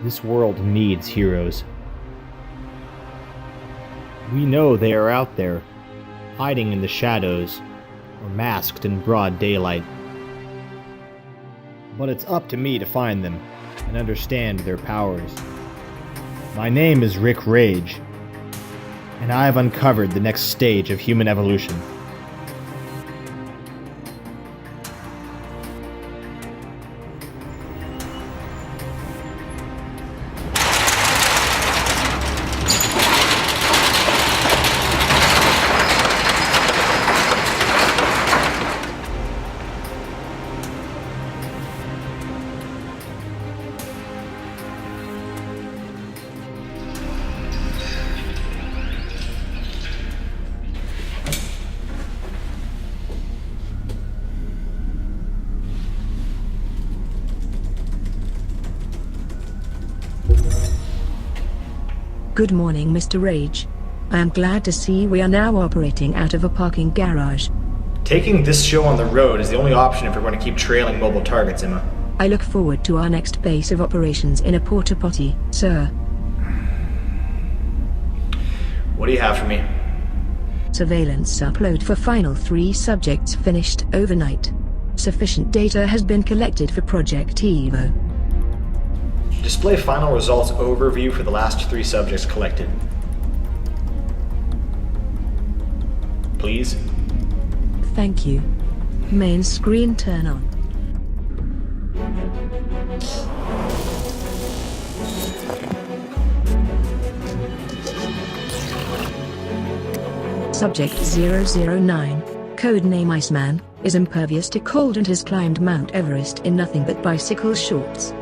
This world needs heroes. We know they are out there, hiding in the shadows, or masked in broad daylight. But it's up to me to find them and understand their powers. My name is Rick Rage, and I have uncovered the next stage of human evolution. Good morning, Mr. Rage. I am glad to see we are now operating out of a parking garage. Taking this show on the road is the only option if we're going to keep trailing mobile targets, Emma. I look forward to our next base of operations in a porta potty, sir. What do you have for me? Surveillance upload for final 3 subjects finished overnight. Sufficient data has been collected for Project Evo. Display final results overview for the last 3 subjects collected. Please. Thank you. Main screen turn on. Subject 009, codename Iceman, is impervious to cold and has climbed Mount Everest in nothing but bicycle shorts.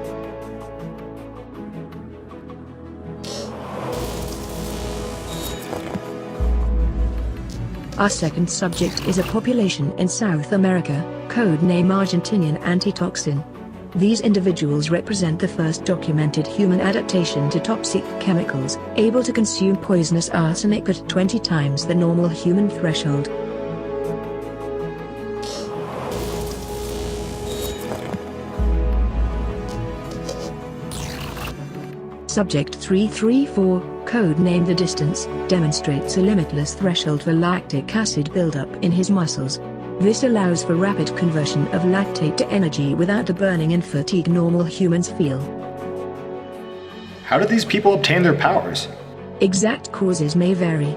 Our second subject is a population in South America, codename Argentinian Antitoxin. These individuals represent the first documented human adaptation to toxic chemicals, able to consume poisonous arsenic at 20 times the normal human threshold. Subject 334, codenamed The Distance, demonstrates a limitless threshold for lactic acid buildup in his muscles. This allows for rapid conversion of lactate to energy without the burning and fatigue normal humans feel. How did these people obtain their powers? Exact causes may vary.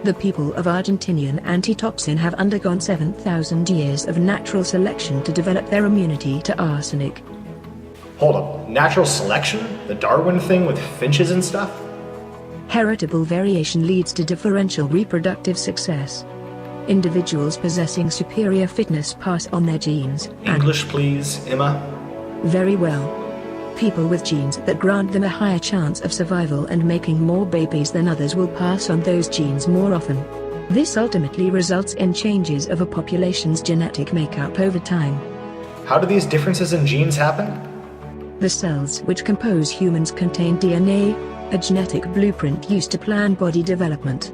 The people of Argentinian Antitoxin have undergone 7,000 years of natural selection to develop their immunity to arsenic. Hold up, natural selection? The Darwin thing with finches and stuff? Heritable variation leads to differential reproductive success. Individuals possessing superior fitness pass on their genes. English, please, Emma. Very well. People with genes that grant them a higher chance of survival and making more babies than others will pass on those genes more often. This ultimately results in changes of a population's genetic makeup over time. How do these differences in genes happen? The cells which compose humans contain DNA, a genetic blueprint used to plan body development.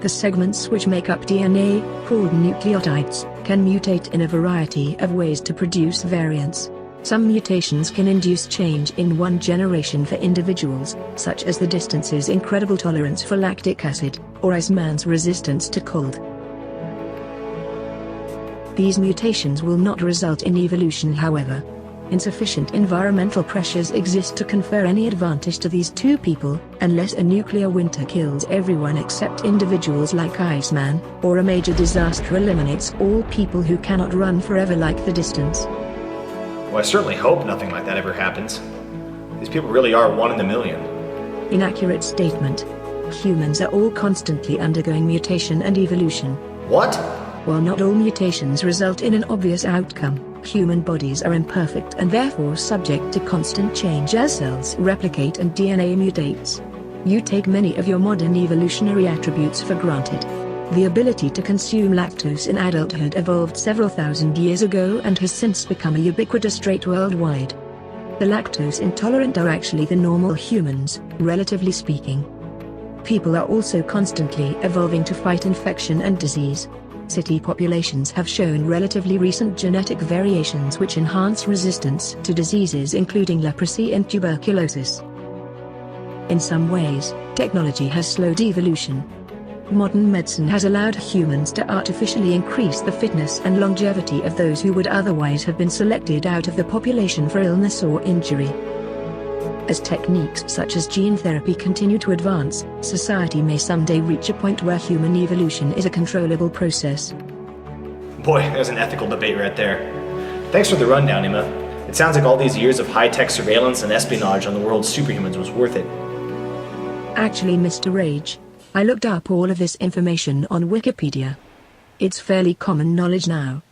The segments which make up DNA, called nucleotides, can mutate in a variety of ways to produce variants. Some mutations can induce change in one generation for individuals, such as the Distance's incredible tolerance for lactic acid, or Iceman's resistance to cold. These mutations will not result in evolution, however. Insufficient environmental pressures exist to confer any advantage to these two people, unless a nuclear winter kills everyone except individuals like Iceman, or a major disaster eliminates all people who cannot run forever like the Distance. Well, I certainly hope nothing like that ever happens. These people really are one in a million. Inaccurate statement. Humans are all constantly undergoing mutation and evolution. What? While not all mutations result in an obvious outcome, human bodies are imperfect and therefore subject to constant change as cells replicate and DNA mutates. You take many of your modern evolutionary attributes for granted. The ability to consume lactose in adulthood evolved several thousand years ago and has since become a ubiquitous trait worldwide. The lactose intolerant are actually the normal humans, relatively speaking. People are also constantly evolving to fight infection and disease. City populations have shown relatively recent genetic variations which enhance resistance to diseases including leprosy and tuberculosis. In some ways, technology has slowed evolution. Modern medicine has allowed humans to artificially increase the fitness and longevity of those who would otherwise have been selected out of the population for illness or injury. As techniques such as gene therapy continue to advance, society may someday reach a point where human evolution is a controllable process. Boy, there's an ethical debate right there. Thanks for the rundown, Emma. It sounds like all these years of high-tech surveillance and espionage on the world's superhumans was worth it. Actually, Mr. Rage, I looked up all of this information on Wikipedia. It's fairly common knowledge now.